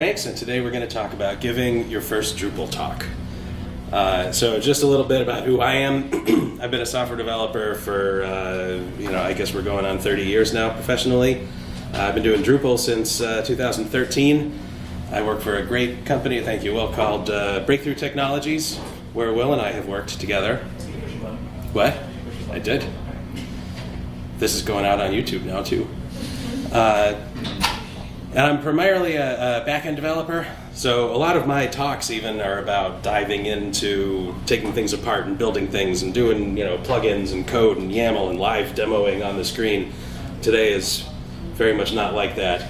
Thanks, and today we're going to talk about giving your first Drupal talk. So just a little bit about who I am. I've been a software developer for, I guess we're going on 30 years now professionally. I've been doing Drupal since 2013. I work for a great company, thank you, Will, called Breakthrough Technologies, where Will and I have worked together. What? I did. This is going out on YouTube now, too. And I'm primarily a back-end developer, so a lot of my talks even are about diving into taking things apart and building things and doing, plugins and code and YAML and live demoing on the screen. Today is very much not like that.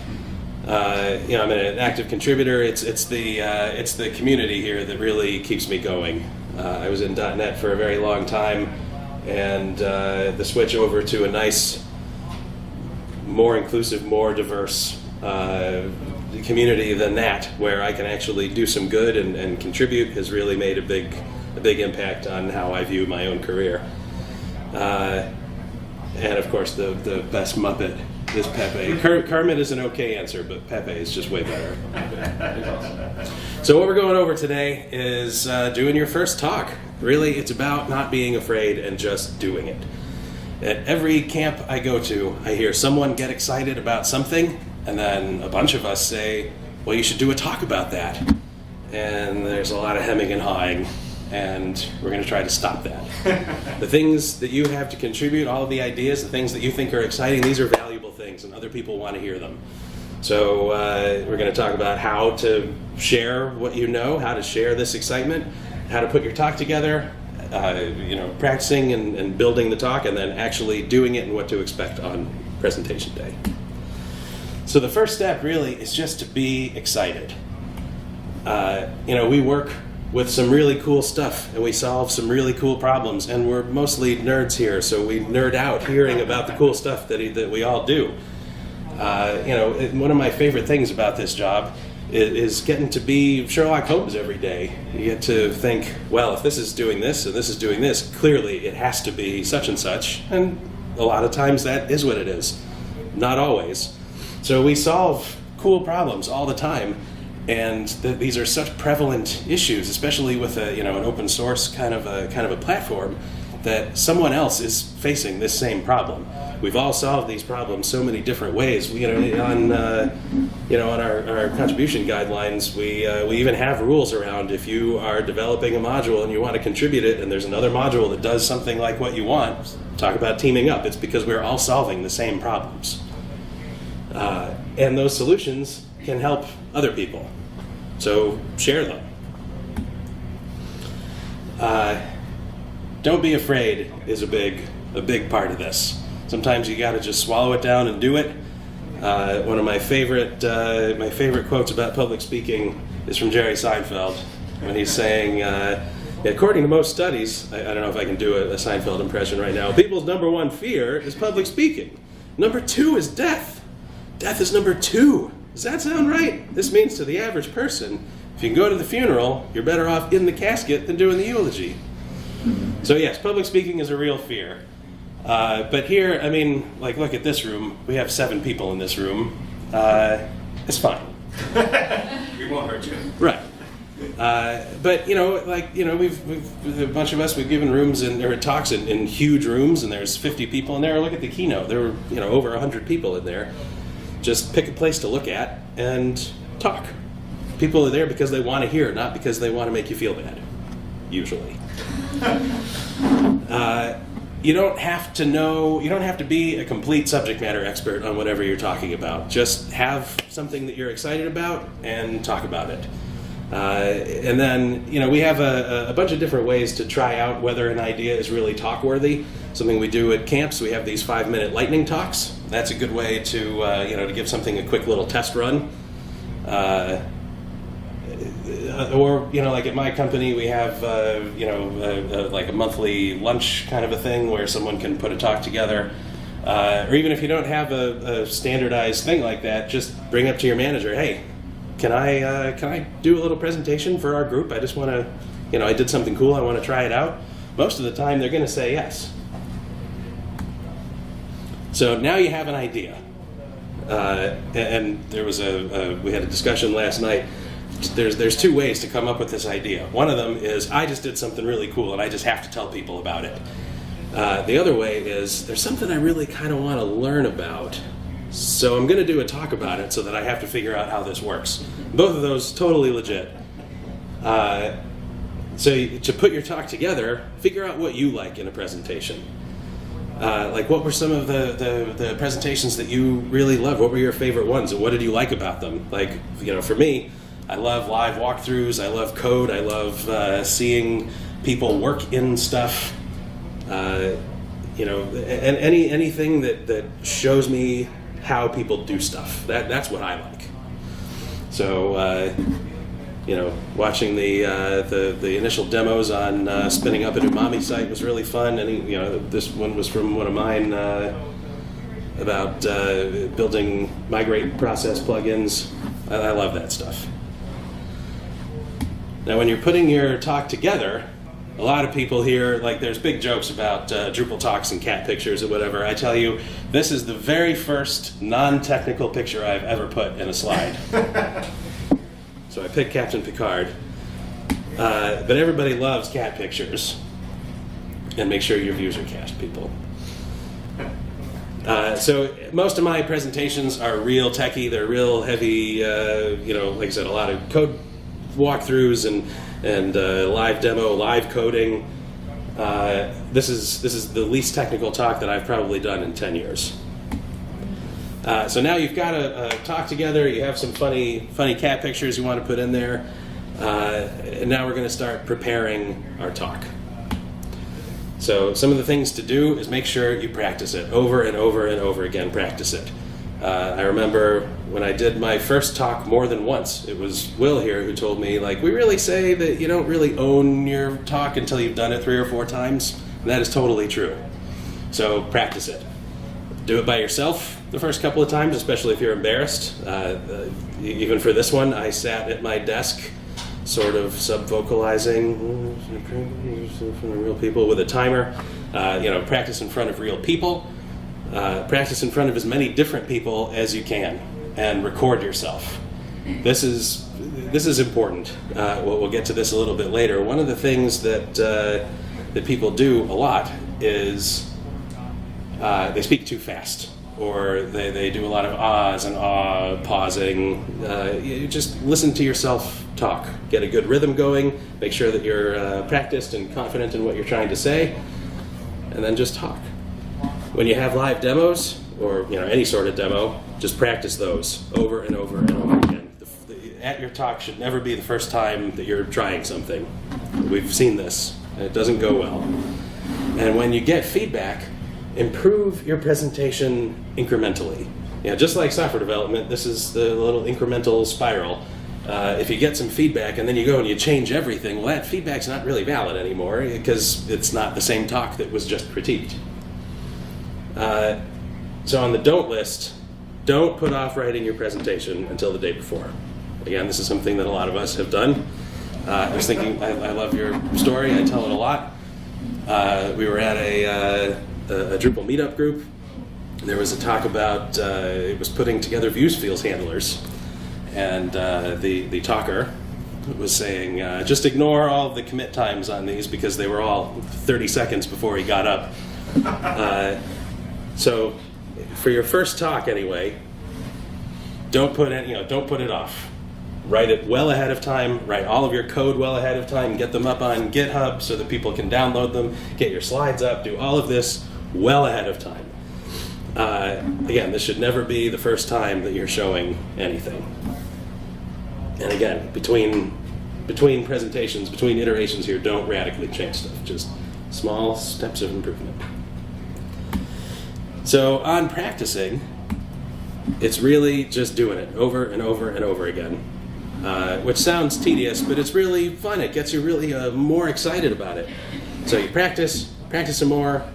I'm an active contributor. It's the community here that really keeps me going. I was in .NET for a very long time, and the switch over to a nice, more inclusive, more diverse community than that, where I can actually do some good and contribute, has really made a big impact on how I view my own career. And of course, the best Muppet is Pepe. Kermit is an okay answer, but Pepe is just way better. So what we're going over today is doing your first talk. Really, it's about not being afraid and just doing it. At every camp I go to, I hear someone get excited about something, and then a bunch of us say, well, you should do a talk about that. And there's a lot of hemming and hawing, and we're going to try to stop that. The things that you have to contribute, all of the ideas, the things that you think are exciting, these are valuable things, and other people want to hear them. So we're going to talk about how to share what you know, how to share this excitement, how to put your talk together, practicing and building the talk, and then actually doing it and what to expect on presentation day. So the first step really is just to be excited. We work with some really cool stuff, and we solve some really cool problems, and we're mostly nerds here, so we nerd out hearing about the cool stuff that we all do. One of my favorite things about this job is getting to be Sherlock Holmes every day. You get to think, well, if this is doing this and this is doing this, clearly it has to be such and such, and a lot of times that is what it is. Not always. So we solve cool problems all the time, and these are such prevalent issues, especially with an open source kind of a platform, that someone else is facing this same problem. We've all solved these problems so many different ways. On our contribution guidelines, we even have rules around if you are developing a module and you want to contribute it, and there's another module that does something like what you want. Talk about teaming up. It's because we're all solving the same problems. And those solutions can help other people. So share them. Don't be afraid is a big part of this. Sometimes you got to just swallow it down and do it. One of my favorite quotes about public speaking is from Jerry Seinfeld, when he's saying, according to most studies, I don't know if I can do a Seinfeld impression right now, people's number one fear is public speaking. Number two is death. Death is number two. Does that sound right? This means to the average person, if you can go to the funeral, you're better off in the casket than doing the eulogy. So yes, public speaking is a real fear. But here, look at this room. We have 7 people in this room. It's fine. We won't hurt you. Right. But we've a bunch of us. We've given rooms or talks in huge rooms, and there's 50 people in there. Look at the keynote. There were over 100 people in there. Just pick a place to look at and talk. People are there because they want to hear, not because they want to make you feel bad. Usually. You don't have to know. You don't have to be a complete subject matter expert on whatever you're talking about. Just have something that you're excited about and talk about it. And then, we have a bunch of different ways to try out whether an idea is really talk-worthy. Something we do at camps, we have these 5-minute lightning talks. That's a good way to, to give something a quick little test run. Or, like at my company, we have, like a monthly lunch kind of a thing where someone can put a talk together. Or even if you don't have a standardized thing like that, just bring up to your manager, hey, can I do a little presentation for our group? I just want to, I did something cool. I want to try it out. Most of the time, they're going to say yes. So now you have an idea. And there was we had a discussion last night. There's two ways to come up with this idea. One of them is I just did something really cool and I just have to tell people about it. The other way is there's something I really kind of want to learn about, so I'm going to do a talk about it so that I have to figure out how this works. Both of those totally legit. So to put your talk together, figure out what you like in a presentation. Like what were some of the presentations that you really loved? What were your favorite ones and what did you like about them? Like, for me, I love live walkthroughs, I love code, I love seeing people work in stuff. And anything that shows me how people do stuff. That's what I like. So, watching the initial demos on spinning up an umami site was really fun. And this one was from one of mine about building migrate process plugins. I love that stuff. Now, when you're putting your talk together, a lot of people here, like there's big jokes about Drupal talks and cat pictures or whatever. I tell you, this is the very first non-technical picture I've ever put in a slide. So I picked Captain Picard. But everybody loves cat pictures. And make sure your views are cat, people. So most of my presentations are real techie. They're real heavy, like I said, a lot of code walkthroughs and live demo, live coding. This is the least technical talk that I've probably done in 10 years. So now you've got a talk together, you have some funny cat pictures you want to put in there, and now we're going to start preparing our talk. So some of the things to do is make sure you practice it over and over and over again, practice it. I remember when I did my first talk more than once, it was Will here who told me, like, we really say that you don't really own your talk until you've done it 3 or 4 times. And that is totally true. So practice it. Do it by yourself the first couple of times, especially if you're embarrassed. Even for this one, I sat at my desk sort of sub-vocalizing real people with a timer. Practice in front of real people. Practice in front of as many different people as you can, and record yourself. This is important. We'll get to this a little bit later. One of the things that people do a lot is they speak too fast, or they do a lot of ahs and pausing. You just listen to yourself talk. Get a good rhythm going. Make sure that you're practiced and confident in what you're trying to say, and then just talk. When you have live demos, or any sort of demo, just practice those over and over and over again. At your talk should never be the first time that you're trying something. We've seen this, and it doesn't go well. And when you get feedback, improve your presentation incrementally. Just like software development, this is the little incremental spiral. If you get some feedback and then you go and you change everything, well, that feedback's not really valid anymore because it's not the same talk that was just critiqued. So on the don't list, don't put off writing your presentation until the day before. Again, this is something that a lot of us have done. I was thinking, I love your story, I tell it a lot. We were at a Drupal meetup group. There was a talk about, it was putting together views fields handlers. And the talker was saying, just ignore all of the commit times on these because they were all 30 seconds before he got up. So, for your first talk anyway, don't put it off. Write it well ahead of time. Write all of your code well ahead of time. Get them up on GitHub so that people can download them. Get your slides up. Do all of this well ahead of time. Again, this should never be the first time that you're showing anything. And again, between presentations, between iterations here, don't radically change stuff. Just small steps of improvement. So on practicing, it's really just doing it over and over and over again, which sounds tedious, but it's really fun. It gets you really more excited about it. So you practice some more,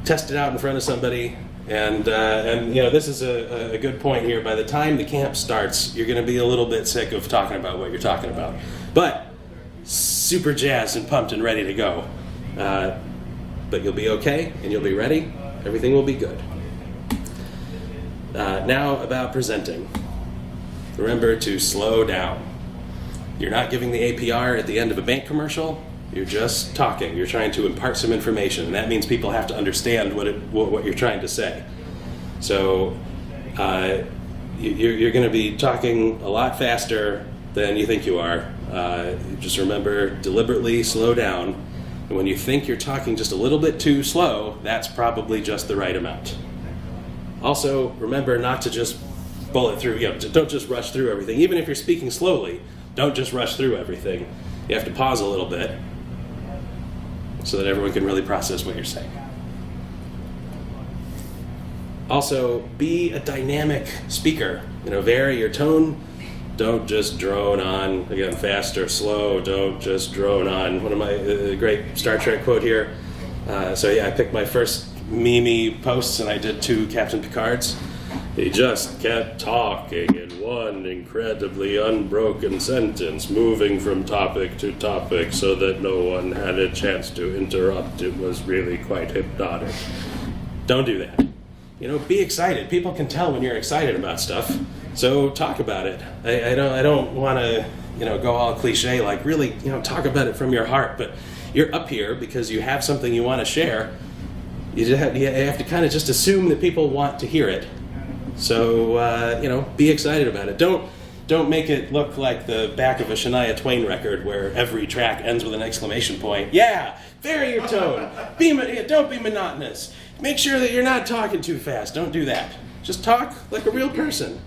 test it out in front of somebody, and this is a good point here. By the time the camp starts, you're going to be a little bit sick of talking about what you're talking about, but super jazzed and pumped and ready to go. But you'll be okay, and you'll be ready. Everything will be good. Now about presenting. Remember to slow down. You're not giving the APR at the end of a bank commercial. You're just talking. You're trying to impart some information, and that means people have to understand what you're trying to say. So you're going to be talking a lot faster than you think you are. Just remember, deliberately slow down. And when you think you're talking just a little bit too slow, that's probably just the right amount. Also, remember not to just bullet through. Don't just rush through everything. Even if you're speaking slowly, don't just rush through everything. You have to pause a little bit so that everyone can really process what you're saying. Also, be a dynamic speaker. Vary your tone. Don't just drone on, again, fast or slow. Don't just drone on. One of my great Star Trek quote here. I picked my first meme posts and I did 2 Captain Picards. He just kept talking in one incredibly unbroken sentence, moving from topic to topic so that no one had a chance to interrupt. It was really quite hypnotic. Don't do that. Be excited. People can tell when you're excited about stuff, so talk about it. I don't want to, go all cliche, like really, talk about it from your heart, but you're up here because you have something you want to share. You have to kind of just assume that people want to hear it. So, be excited about it. Don't make it look like the back of a Shania Twain record where every track ends with an exclamation point. Yeah, vary your tone. Don't be monotonous. Make sure that you're not talking too fast. Don't do that. Just talk like a real person.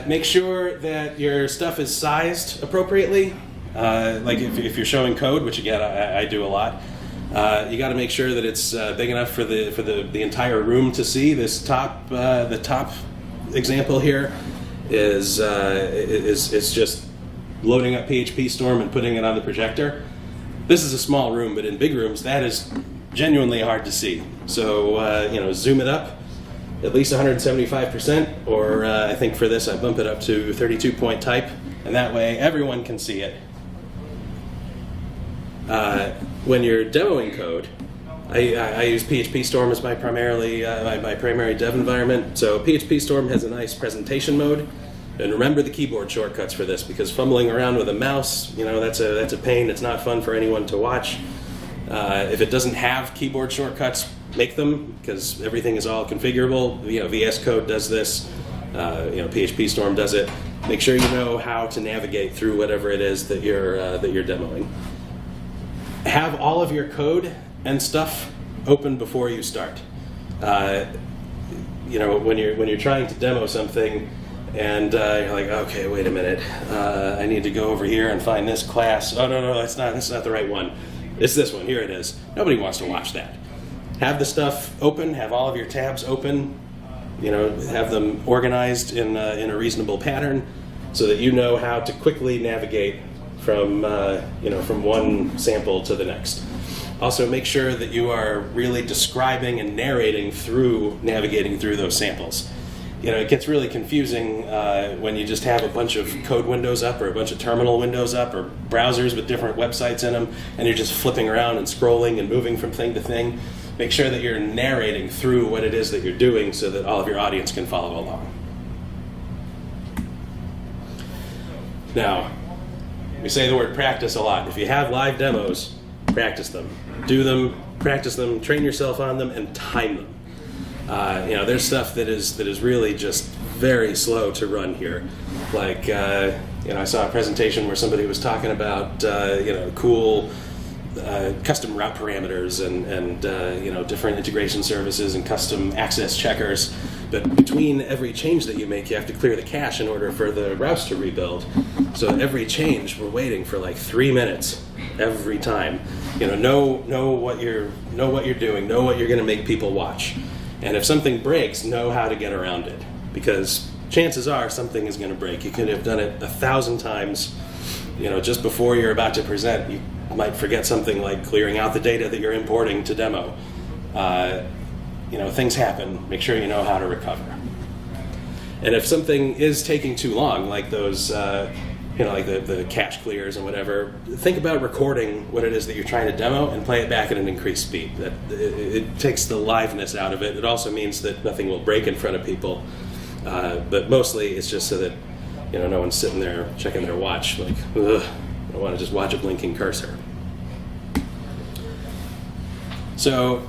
Make sure that your stuff is sized appropriately. Like if you're showing code, which again I do a lot. You got to make sure that it's big enough for the entire room to see. The top example here is just loading up PHP Storm and putting it on the projector. This is a small room, but in big rooms that is genuinely hard to see. So zoom it up at least 175%, or I think for this I bump it up to 32-point type, and that way everyone can see it. When you're demoing code, I use PHP Storm as my primary dev environment. So PHP Storm has a nice presentation mode, and remember the keyboard shortcuts for this, because fumbling around with a mouse, that's a pain. It's not fun for anyone to watch. If it doesn't have keyboard shortcuts, make them, because everything is all configurable. VS Code does this. PHP Storm does it. Make sure you know how to navigate through whatever it is that you're demoing. Have all of your code and stuff open before you start. When you're trying to demo something, and you're like, okay, wait a minute, I need to go over here and find this class. Oh no, that's not the right one. It's this one. Here it is. Nobody wants to watch that. Have the stuff open. Have all of your tabs open. Have them organized in a reasonable pattern, so that you know how to quickly navigate from one sample to the next. Also, make sure that you are really describing and navigating through those samples. It gets really confusing when you just have a bunch of code windows up, or a bunch of terminal windows up, or browsers with different websites in them, and you're just flipping around and scrolling and moving from thing to thing. Make sure that you're narrating through what it is that you're doing so that all of your audience can follow along. Now, we say the word practice a lot. If you have live demos, practice them. Do them, practice them, train yourself on them, and time them. There's stuff that is really just very slow to run here. Like, I saw a presentation where somebody was talking about, cool custom route parameters and different integration services and custom access checkers. But between every change that you make, you have to clear the cache in order for the routes to rebuild. So every change, we're waiting for like 3 minutes every time. Know what you're doing. Know what you're going to make people watch. And if something breaks, know how to get around it, because chances are something is going to break. You could have done it 1,000 times. Just before you're about to present, you might forget something like clearing out the data that you're importing to demo. Things happen. Make sure you know how to recover. And if something is taking too long, like those like the cache clears and whatever, think about recording what it is that you're trying to demo and play it back at an increased speed. That it takes the liveness out of it. It also means that nothing will break in front of people, but mostly it's just so that no one's sitting there checking their watch like, ugh, I want to just watch a blinking cursor. So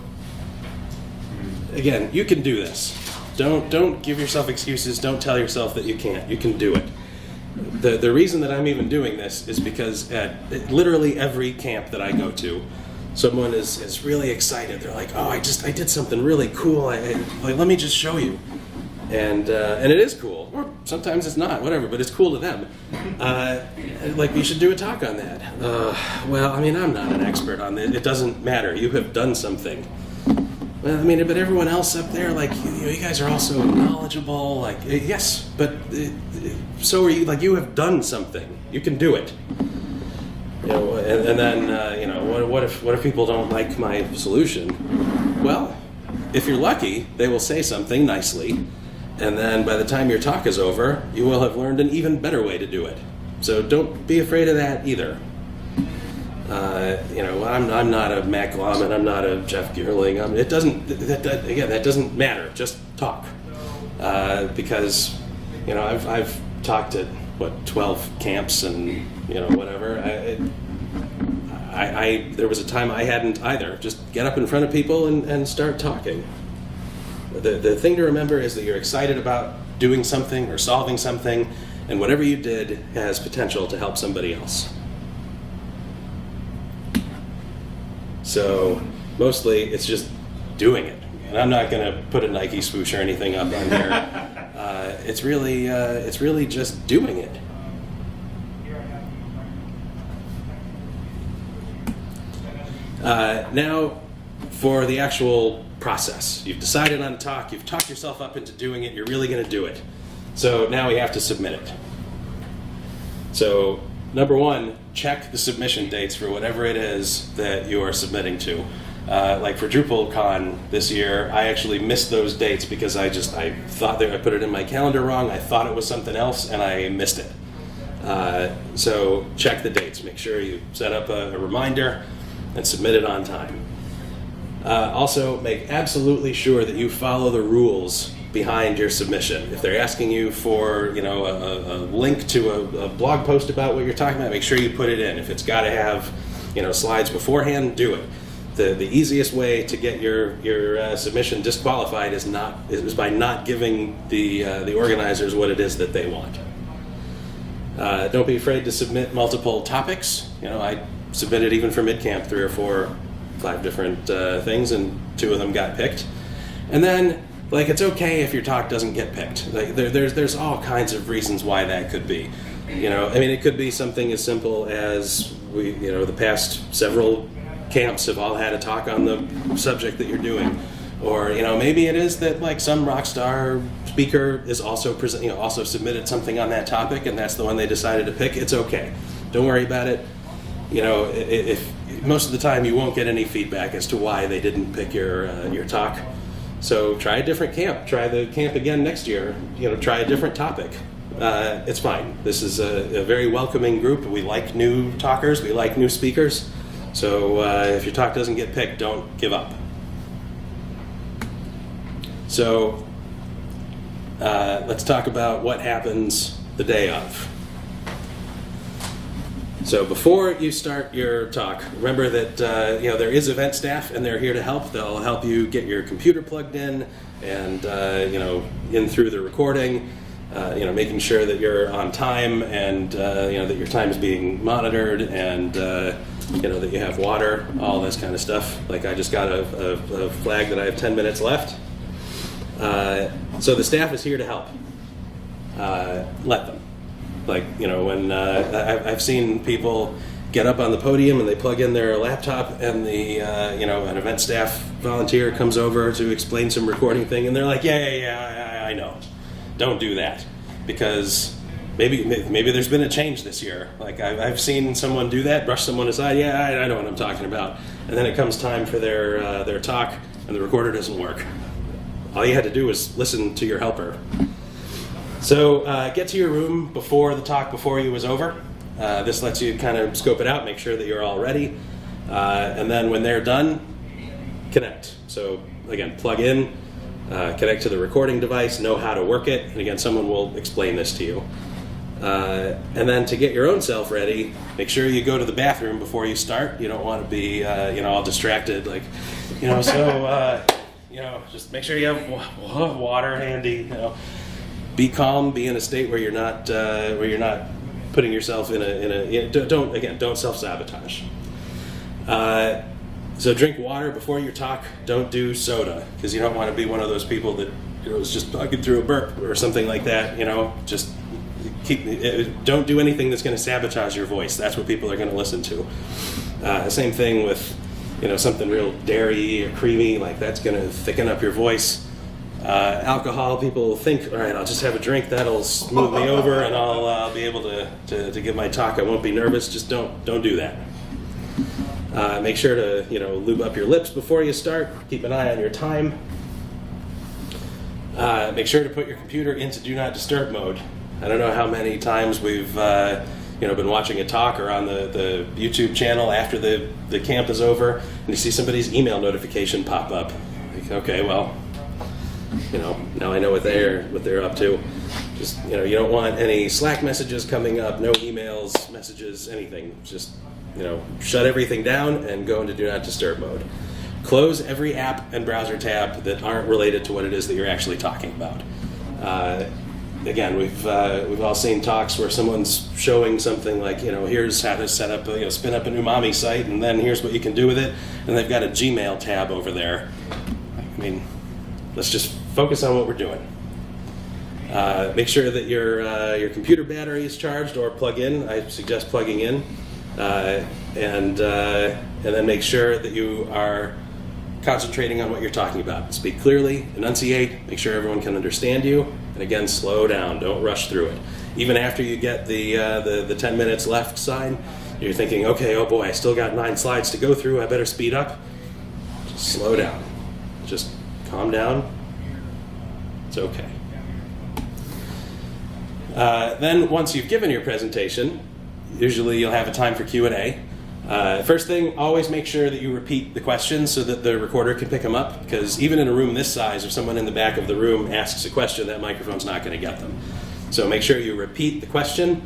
again, you can do this. Don't give yourself excuses. Don't tell yourself that you can't. You can do it. The reason that I'm even doing this is because at literally every camp that I go to, someone is really excited. They're like, "Oh, I did something really cool. Like, let me just show you." And it is cool. Or sometimes it's not. Whatever. But it's cool to them. Like, you should do a talk on that. Well, I mean, I'm not an expert on it. It doesn't matter. You have done something. Well, I mean, but everyone else up there, like, you guys are also knowledgeable. Like, yes, but so are you. Like, you have done something. You can do it. And then what if people don't like my solution? Well, if you're lucky, they will say something nicely, and then by the time your talk is over, you will have learned an even better way to do it. So don't be afraid of that either. I'm not a Matt Glomman, I'm not a Jeff Geerling. That doesn't matter. Just talk, because I've talked at 12 camps and whatever. There was a time I hadn't either. Just get up in front of people and start talking. The thing to remember is that you're excited about doing something or solving something, and whatever you did has potential to help somebody else. So mostly it's just doing it. And I'm not going to put a Nike swoosh or anything up on here. It's really just doing it. Now, for the actual process. You've decided on a talk, you've talked yourself up into doing it, you're really going to do it. So now we have to submit it. So number one, check the submission dates for whatever it is that you are submitting to. Like for DrupalCon this year, I actually missed those dates because I thought that I put it in my calendar wrong. I thought it was something else, and I missed it. So check the dates. Make sure you set up a reminder and submit it on time. Also, make absolutely sure that you follow the rules behind your submission. If they're asking you for, a link to a blog post about what you're talking about, make sure you put it in. If it's got to have, slides beforehand, do it. The easiest way to get your submission disqualified is by not giving the organizers what it is that they want. Don't be afraid to submit multiple topics. I submitted even for MidCamp 3 or 4, 5 different things, and 2 of them got picked. And then, it's okay if your talk doesn't get picked. There's all kinds of reasons why that could be. It could be something as simple as the past several camps have all had a talk on the subject that you're doing, or maybe it is that some rock star speaker is also also submitted something on that topic, and that's the one they decided to pick. It's okay. Don't worry about it. If most of the time you won't get any feedback as to why they didn't pick your talk. So try a different camp. Try the camp again next year. Try a different topic. It's fine. This is a very welcoming group. We like new talkers. We like new speakers. So if your talk doesn't get picked, don't give up. So let's talk about what happens the day of. So before you start your talk, remember that there is event staff, and they're here to help. They'll help you get your computer plugged in and in through the recording. Making sure that you're on time, and that your time is being monitored, and that you have water, all this kind of stuff. Like I just got a flag that I have 10 minutes left. So the staff is here to help. Let them. When I've seen people get up on the podium and they plug in their laptop, and an event staff volunteer comes over to explain some recording thing, and they're like, yeah, I know. Don't do that, because maybe there's been a change this year. I've seen someone do that, brush someone aside. Yeah, I know what I'm talking about. And then it comes time for their talk, and the recorder doesn't work. All you had to do was listen to your helper. So get to your room before the talk before you was over. This lets you kind of scope it out, make sure that you're all ready. And then when they're done, connect. So again, plug in, connect to the recording device, know how to work it. And again, someone will explain this to you. And then to get your own self ready, make sure you go to the bathroom before you start. You don't want to be, all distracted, like, just make sure you have water handy. Be calm, be in a state where you're not putting yourself in a don't self-sabotage. So drink water before your talk. Don't do soda, because you don't want to be one of those people that is just talking through a burp or something like that. Just don't do anything that's going to sabotage your voice. That's what people are going to listen to. Same thing with something real dairy or creamy, like that's going to thicken up your voice. Alcohol, people think, all right, I'll just have a drink, that'll smooth me over, and I'll be able to give my talk. I won't be nervous. Just don't do that. Make sure to lube up your lips before you start. Keep an eye on your time. Make sure to put your computer into Do Not Disturb mode. I don't know how many times we've been watching a talk or on the YouTube channel after the camp is over, and you see somebody's email notification pop up. Like, okay, well, now I know what they're up to. Just you don't want any Slack messages coming up, no emails, messages, anything. Just shut everything down and go into Do Not Disturb mode. Close every app and browser tab that aren't related to what it is that you're actually talking about. Again, we've all seen talks where someone's showing something like, here's how to set up, spin up an umami site, and then here's what you can do with it, and they've got a Gmail tab over there. I mean, let's just focus on what we're doing. Make sure that your computer battery is charged or plug in. I suggest plugging in, and then make sure that you are concentrating on what you're talking about. Speak clearly, enunciate, make sure everyone can understand you, and again, slow down. Don't rush through it. Even after you get the 10 minutes left sign, you're thinking, okay, oh boy, I still got 9 slides to go through. I better speed up. Just slow down. Just calm down. It's okay. Then once you've given your presentation, usually you'll have a time for Q&A. First thing, always make sure that you repeat the questions so that the recorder can pick them up, because even in a room this size, if someone in the back of the room asks a question, that microphone's not going to get them. So make sure you repeat the question,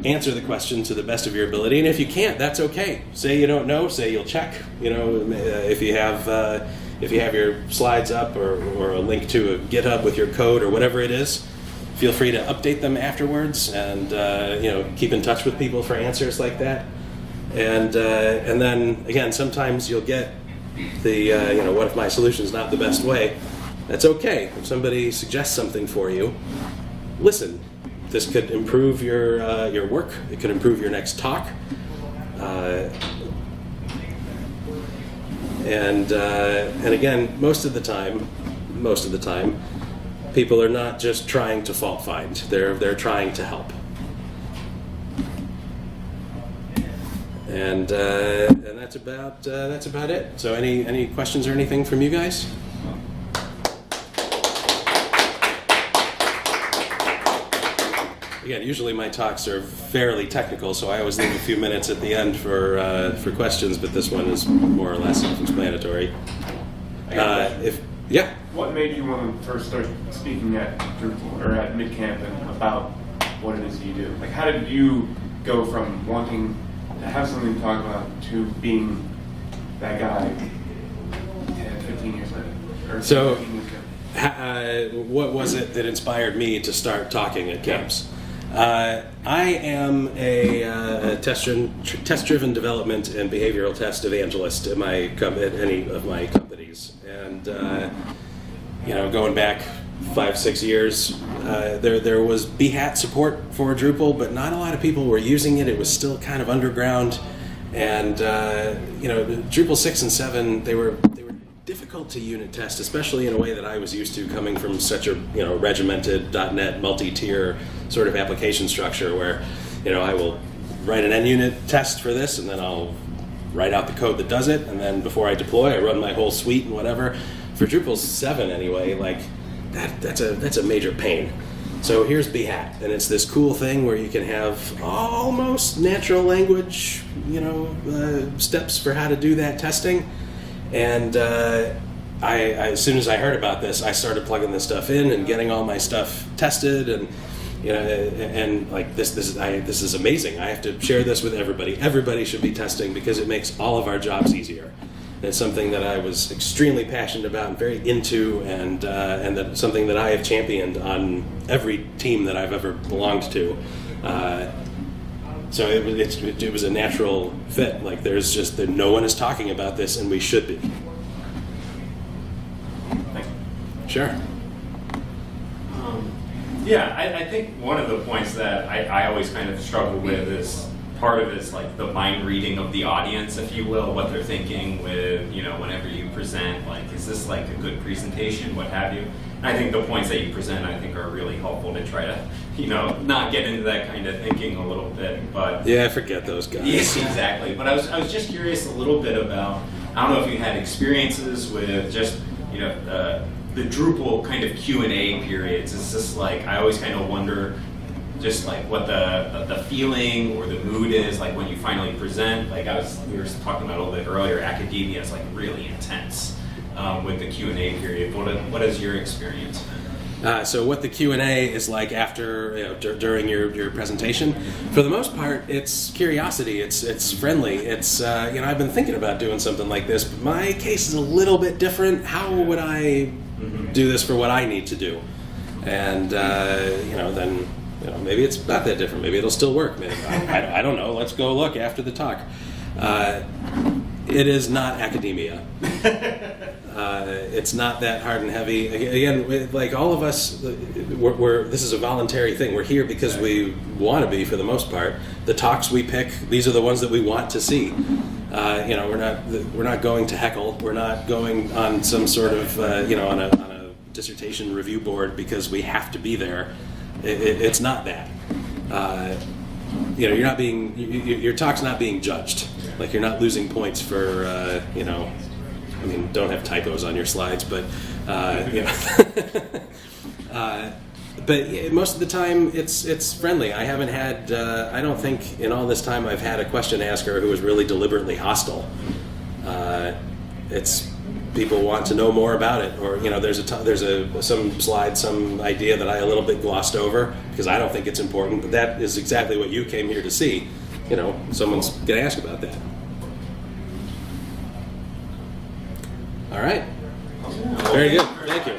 answer the question to the best of your ability, and if you can't, that's okay. Say you don't know, say you'll check. If you have your slides up or a link to a GitHub with your code or whatever it is, feel free to update them afterwards, and keep in touch with people for answers like that. And then again, sometimes you'll get the what if my solution's not the best way? That's okay. If somebody suggests something for you, listen. This could improve your work. It could improve your next talk. And again, most of the time, people are not just trying to fault find. They're trying to help. And that's about it. So any questions or anything from you guys? Again, usually my talks are fairly technical, so I always leave a few minutes at the end for questions. But this one is more or less self-explanatory. What made you want to first start speaking at Drupal or at MidCamp and about what it is you do? Like, how did you go from wanting to have something to talk about to being that guy 10, 15 years later? Or So, 15 years ago? what was it that inspired me to start talking at camps? I am a test-driven development and behavioral test evangelist at any of my companies, and going back 5-6 years, there was BHAT support for Drupal, but not a lot of people were using it. It was still kind of underground, and Drupal 6 and 7 they were difficult to unit test, especially in a way that I was used to, coming from such a regimented .NET multi-tier sort of application structure where I will write an NUnit test for this, and then I'll write out the code that does it, and then before I deploy, I run my whole suite and whatever. For Drupal 7 anyway, like that's a major pain. So here's Behat, and it's this cool thing where you can have almost natural language, steps for how to do that testing. And as soon as I heard about this, I started plugging this stuff in and getting all my stuff tested, and like this is amazing. I have to share this with everybody. Everybody should be testing because it makes all of our jobs easier. It's something that I was extremely passionate about and very into, and that's something that I have championed on every team that I've ever belonged to. So it was a natural fit. Like there's just that no one is talking about this, and we should be. Sure. Yeah, I think one of the points that I always kind of struggle with is part of it is like the mind reading of the audience, if you will, what they're thinking with, whenever you present, like, is this like a good presentation, what have you. And I think the points that you present, I think, are really helpful to try to, not get into that kind of thinking a little bit. But yeah, forget those guys. Yes, exactly. But I was just curious a little bit about, I don't know if you had experiences with just, the Drupal kind of Q&A periods. It's just like, I always kind of wonder just like what the feeling or the mood is like when you finally present. Like we were talking about a little bit earlier, academia is like really intense with the Q&A period. What is your experience? So what the Q&A is like after, during your presentation, for the most part, it's curiosity. It's friendly. It's I've been thinking about doing something like this, but my case is a little bit different. How would I do this for what I need to do? And then maybe it's not that different. Maybe it'll still work. Maybe, I don't know. Let's go look after the talk. It is not academia. It's not that hard and heavy. Again, like all of us, this is a voluntary thing. We're here because we want to be, for the most part. The talks we pick, these are the ones that we want to see. We're not going to heckle. We're not going on some sort of on a dissertation review board because we have to be there. It's not that. You're not being. Your talk's not being judged. Like you're not losing points for don't have typos on your slides, but but most of the time it's friendly. I haven't had. I don't think in all this time I've had a question asker who was really deliberately hostile. It's people want to know more about it, or there's some slide, some idea that I a little bit glossed over because I don't think it's important, but that is exactly what you came here to see. Someone's going to ask about that. All right. Very good. Thank you.